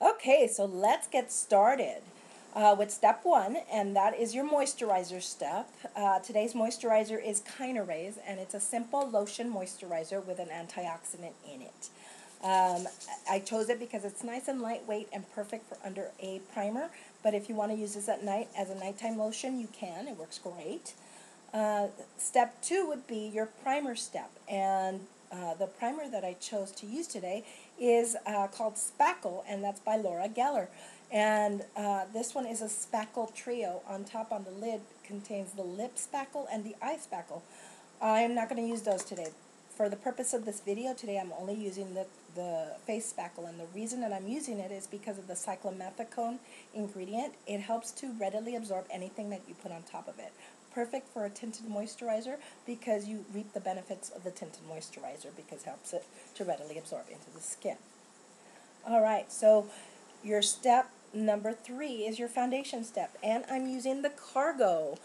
Okay, so let's get started with step one, and that is your moisturizer step. Today's moisturizer is Kinerays, and it's a simple lotion moisturizer with an antioxidant in it. I chose it because it's nice and lightweight and perfect for under a primer, but if you want to use this at night as a nighttime lotion, you can. It works great. Step two would be your primer step, and the primer that I chose to use today is called Spackle, and that's by Laura Geller. And this one is a spackle trio. On top on the lid contains the lip spackle and the eye spackle. I'm not going to use those today. For the purpose of this video today, I'm only using the face spackle, and the reason that I'm using it is because of the cyclomethicone ingredient. It helps to readily absorb anything that you put on top of it. Perfect for a tinted moisturizer because you reap the benefits of the tinted moisturizer because it helps it to readily absorb into the skin. Alright, so your step number three is your foundation step, and I'm using the Cargo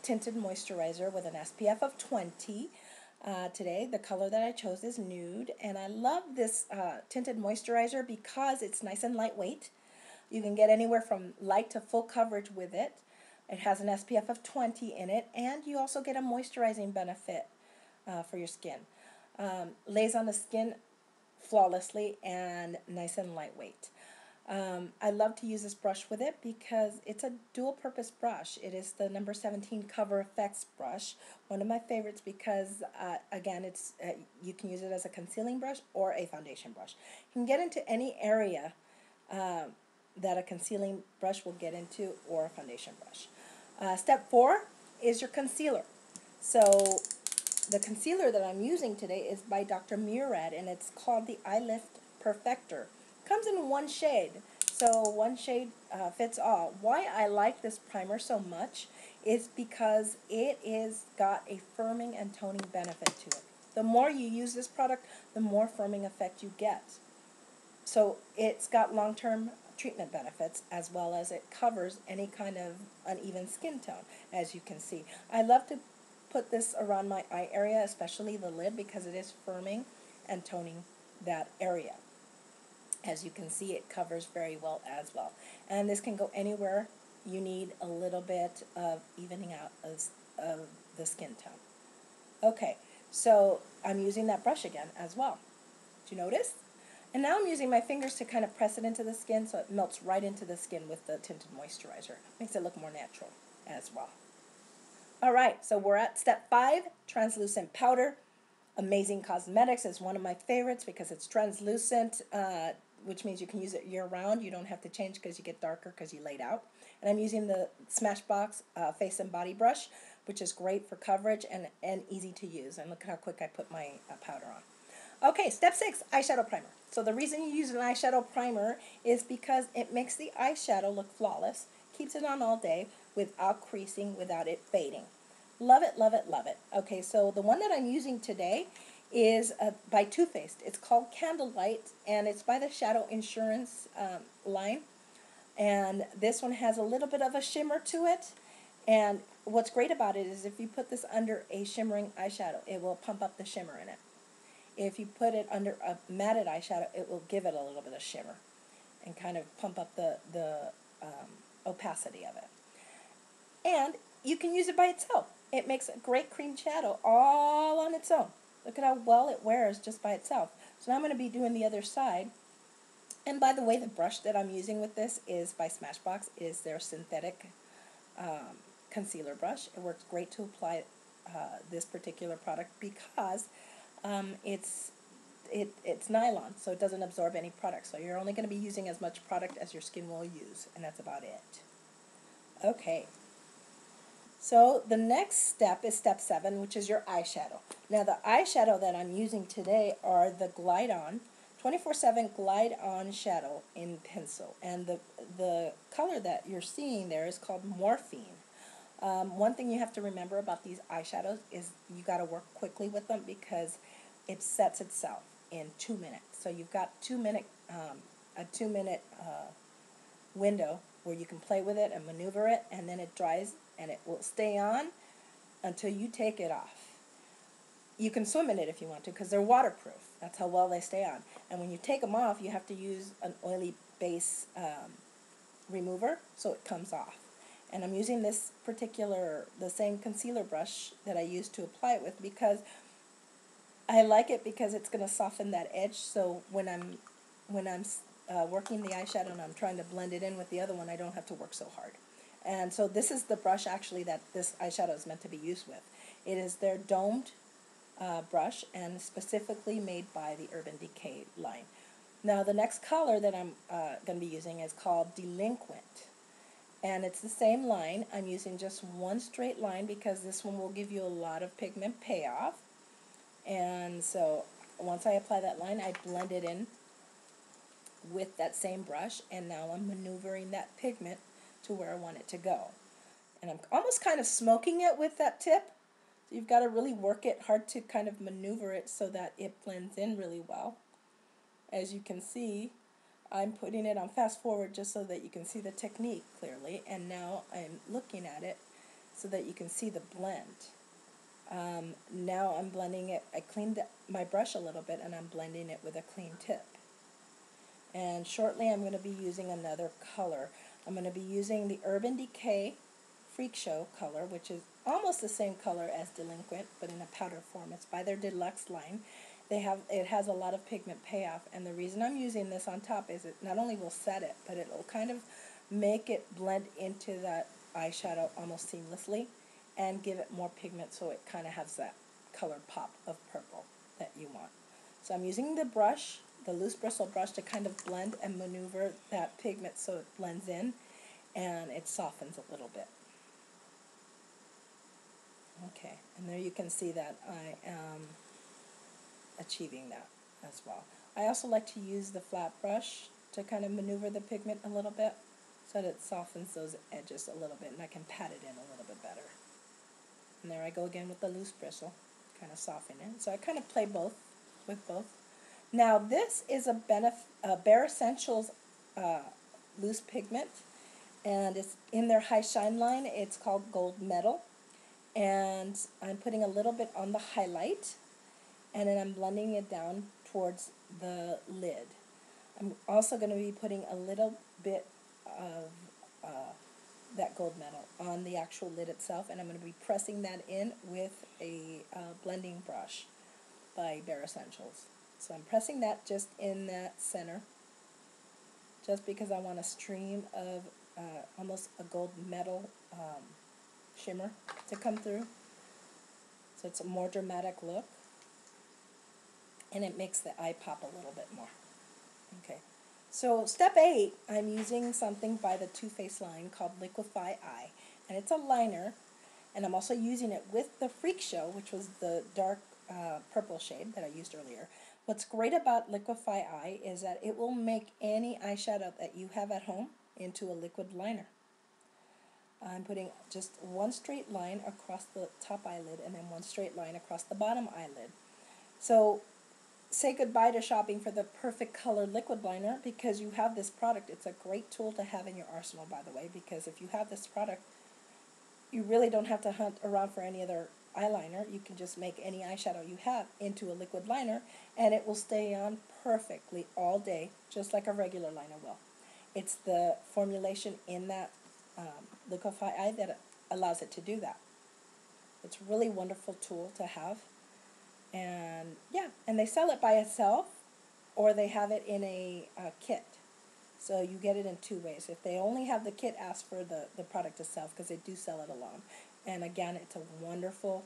tinted moisturizer with an SPF of 20. Today, the color that I chose is nude, and I love this tinted moisturizer because it's nice and lightweight. You can get anywhere from light to full coverage with it. It has an SPF of 20 in it, and you also get a moisturizing benefit for your skin. Lays on the skin flawlessly and nice and lightweight. I love to use this brush with it because it's a dual purpose brush. It is the number 17 Cover Effects brush, one of my favorites because again, it's you can use it as a concealing brush or a foundation brush. You can get into any area that a concealing brush will get into, or a foundation brush. Step four is your concealer. So the concealer that I'm using today is by Dr. Murad, and it's called the Eye Lift Perfector. Comes in one shade, so one shade fits all. Why I like this primer so much is because it is got a firming and toning benefit to it. The more you use this product, the more firming effect you get. So it's got long-term treatment benefits, as well as it covers any kind of uneven skin tone, as you can see. I love to put this around my eye area, especially the lid, because it is firming and toning that area. As you can see, it covers very well as well. And this can go anywhere you need a little bit of evening out of the skin tone. Okay, so I'm using that brush again as well. Do you notice? And now I'm using my fingers to kind of press it into the skin so it melts right into the skin with the tinted moisturizer. Makes it look more natural as well. Alright, so we're at step five, translucent powder. Amazing Cosmetics is one of my favorites because it's translucent, which means you can use it year-round. You don't have to change because you get darker because you laid out. And I'm using the Smashbox Face and Body Brush, which is great for coverage and easy to use. And look at how quick I put my powder on. Okay, step six, eyeshadow primer. So the reason you use an eyeshadow primer is because it makes the eyeshadow look flawless, keeps it on all day without creasing, without it fading. Love it, love it, love it. Okay, so the one that I'm using today is by Too Faced. It's called Candlelight, and it's by the Shadow Insurance line. And this one has a little bit of a shimmer to it. And what's great about it is if you put this under a shimmering eyeshadow, it will pump up the shimmer in it. If you put it under a matted eyeshadow, it will give it a little bit of shimmer and kind of pump up the opacity of it. And you can use it by itself. It makes a great cream shadow all on its own. Look at how well it wears just by itself. So now I'm going to be doing the other side. And by the way, the brush that I'm using with this is by Smashbox. It is their synthetic concealer brush. It works great to apply this particular product because it's nylon, so it doesn't absorb any product. So you're only going to be using as much product as your skin will use, and that's about it. Okay. So the next step is step seven, which is your eyeshadow. Now the eyeshadow that I'm using today are the Glide On 24/7 Glide On Shadow in pencil, and the color that you're seeing there is called Morphine. One thing you have to remember about these eyeshadows is you got to work quickly with them because it sets itself in 2 minutes. So you've got a 2 minute window where you can play with it and maneuver it, and then it dries and it will stay on until you take it off. you can swim in it if you want to because they're waterproof. That's how well they stay on. And when you take them off, you have to use an oily base remover so it comes off. And I'm using this the same concealer brush that I used to apply it with because I like it because it's going to soften that edge. So when I'm working the eyeshadow and I'm trying to blend it in with the other one, I don't have to work so hard. And so this is the brush actually that this eyeshadow is meant to be used with. It is their domed brush and specifically made by the Urban Decay line. Now the next color that I'm going to be using is called Delinquent. And it's the same line. I'm using just one straight line because this one will give you a lot of pigment payoff. And so once I apply that line, I blend it in with that same brush, and now I'm maneuvering that pigment to where I want it to go. And I'm almost kind of smoking it with that tip. So you've got to really work it hard to kind of maneuver it so that it blends in really well. As you can see, I'm putting it on fast forward just so that you can see the technique clearly, and now I'm looking at it so that you can see the blend. Now I'm blending it. I cleaned my brush a little bit and I'm blending it with a clean tip. And shortly I'm going to be using another color. I'm going to be using the Urban Decay Freak Show color, which is almost the same color as Delinquent, but in a powder form. It's by their deluxe line. It has a lot of pigment payoff, and the reason I'm using this on top is it not only will set it, but it'll kind of make it blend into that eyeshadow almost seamlessly and give it more pigment so it kind of has that color pop of purple that you want. So I'm using the brush, the loose bristle brush, to kind of blend and maneuver that pigment so it blends in and it softens a little bit. Okay, and there you can see that I am achieving that as well. I also like to use the flat brush to kind of maneuver the pigment a little bit so that it softens those edges a little bit and I can pat it in a little bit better. And there I go again with the loose bristle, kind of softening it. So I kind of play with both. Now this is a Bare Essentials loose pigment, and it's in their High Shine line. It's called Gold Metal, and I'm putting a little bit on the highlight, and then I'm blending it down towards the lid. I'm also going to be putting a little bit of that gold metal on the actual lid itself, and I'm going to be pressing that in with a blending brush by Bare Essentials. So I'm pressing that just in that center, just because I want a stream of almost a gold metal shimmer to come through. So it's a more dramatic look, and it makes the eye pop a little bit more. Okay, so step 8, I'm using something by the Too Faced line called Liquify Eye, and it's a liner, and I'm also using it with the Freak Show, which was the dark purple shade that I used earlier. What's great about Liquify Eye is that it will make any eyeshadow that you have at home into a liquid liner. I'm putting just one straight line across the top eyelid and then one straight line across the bottom eyelid. So say goodbye to shopping for the perfect color liquid liner because you have this product. It's a great tool to have in your arsenal, by the way, because if you have this product, you really don't have to hunt around for any other eyeliner. You can just make any eyeshadow you have into a liquid liner, and it will stay on perfectly all day, just like a regular liner will. It's the formulation in that Liquify Eye that allows it to do that. It's a really wonderful tool to have. And yeah, and they sell it by itself, or they have it in a kit. So you get it in two ways. If they only have the kit, ask for the product itself, because they do sell it alone. And again, it's a wonderful,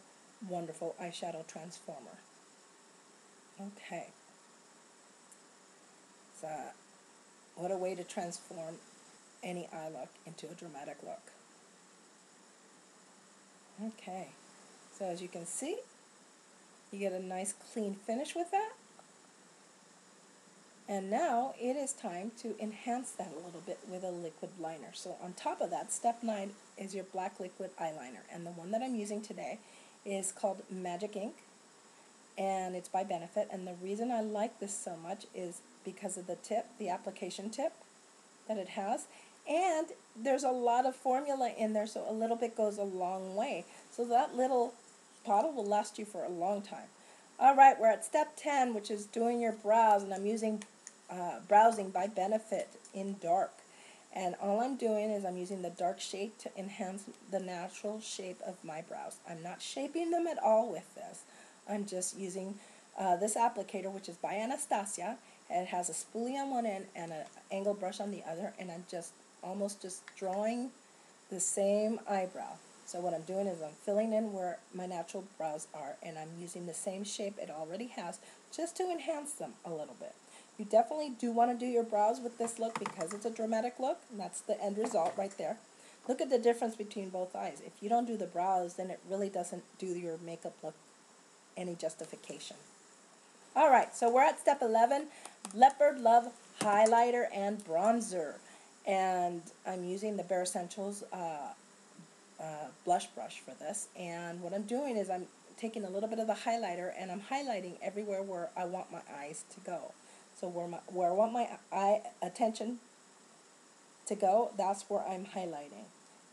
wonderful eyeshadow transformer. Okay. So what a way to transform any eye look into a dramatic look. Okay. So as you can see, you get a nice clean finish with that. And now it is time to enhance that a little bit with a liquid liner. So on top of that, step 9 is your black liquid eyeliner. And the one that I'm using today is called Magic Ink. And it's by Benefit. And the reason I like this so much is because of the tip, the application tip that it has. And there's a lot of formula in there, so a little bit goes a long way. So that little bottle will last you for a long time. All right, we're at step 10, which is doing your brows, and I'm using Browsing by Benefit in dark. And all I'm doing is I'm using the dark shade to enhance the natural shape of my brows. I'm not shaping them at all with this. I'm just using this applicator, which is by Anastasia. It has a spoolie on one end and an angle brush on the other, and I'm just almost just drawing the same eyebrow. So what I'm doing is I'm filling in where my natural brows are, and I'm using the same shape it already has just to enhance them a little bit. You definitely do want to do your brows with this look because it's a dramatic look, and that's the end result right there. Look at the difference between both eyes. If you don't do the brows, then it really doesn't do your makeup look any justification. All right, so we're at step 11, Leopard Love highlighter and bronzer. And I'm using the Bare Essentials blush brush for this. And what I'm doing is I'm taking a little bit of the highlighter and I'm highlighting everywhere where I want my eyes to go. So where I want my eye attention to go, that's where I'm highlighting.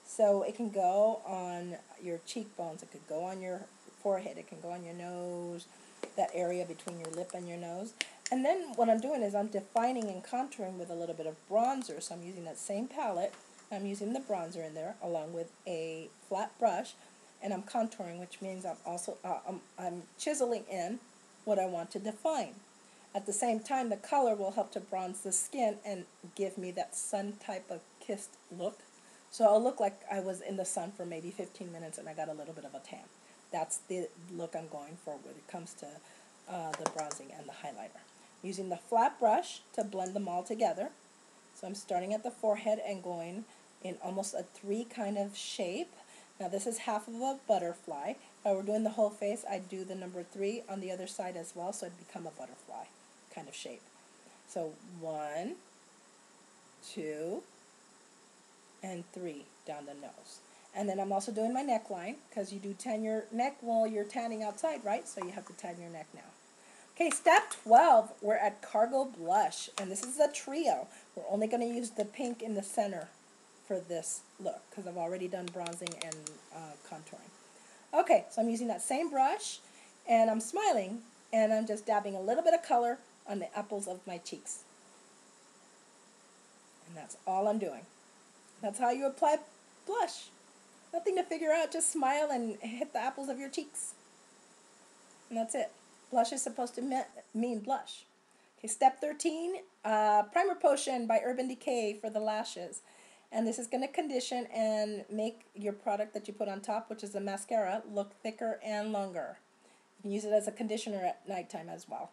So it can go on your cheekbones, it could go on your forehead, it can go on your nose, that area between your lip and your nose. And then what I'm doing is I'm defining and contouring with a little bit of bronzer. So I'm using that same palette, I'm using the bronzer in there along with a flat brush, and I'm contouring, which means I'm also I'm chiseling in what I want to define. At the same time, the color will help to bronze the skin and give me that sun type of kissed look. So I'll look like I was in the sun for maybe 15 minutes and I got a little bit of a tan. That's the look I'm going for when it comes to the bronzing and the highlighter. Using the flat brush to blend them all together. So I'm starting at the forehead and going in almost a 3 kind of shape. Now this is half of a butterfly. If I were doing the whole face, I'd do the number 3 on the other side as well, so it'd become a butterfly kind of shape. So 1, 2, and 3 down the nose. And then I'm also doing my neckline, because you do tan your neck while you're tanning outside, right? So you have to tan your neck now. Okay, step 12, we're at Cargo Blush, and this is a trio. We're only going to use the pink in the center for this look, because I've already done bronzing and contouring. Okay, so I'm using that same brush, and I'm smiling, and I'm just dabbing a little bit of color on the apples of my cheeks. And that's all I'm doing. That's how you apply blush. Nothing to figure out, just smile and hit the apples of your cheeks. And that's it. Blush is supposed to mean blush. Okay, step 13, Primer Potion by Urban Decay for the lashes. And this is going to condition and make your product that you put on top, which is the mascara, look thicker and longer. You can use it as a conditioner at nighttime as well.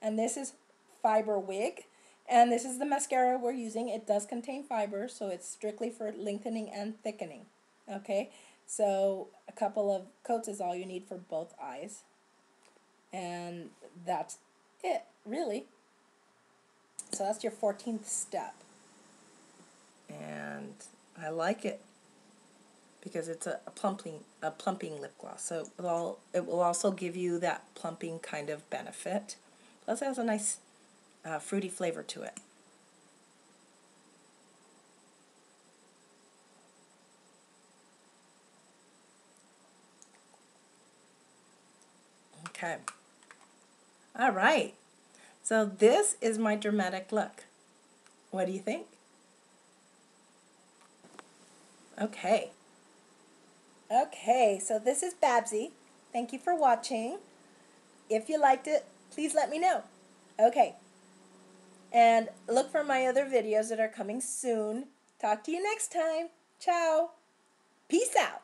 And this is Fiber Wig. And this is the mascara we're using. It does contain fiber, so it's strictly for lengthening and thickening. Okay, so a couple of coats is all you need for both eyes. And that's it, really. So that's your 14th step. And I like it because it's a plumping lip gloss. So it will also give you that plumping kind of benefit. Plus it has a nice fruity flavor to it. Okay. All right. So this is my dramatic look. What do you think? Okay. Okay, so this is Babsy. Thank you for watching. If you liked it, please let me know. Okay. And look for my other videos that are coming soon. Talk to you next time. Ciao. Peace out.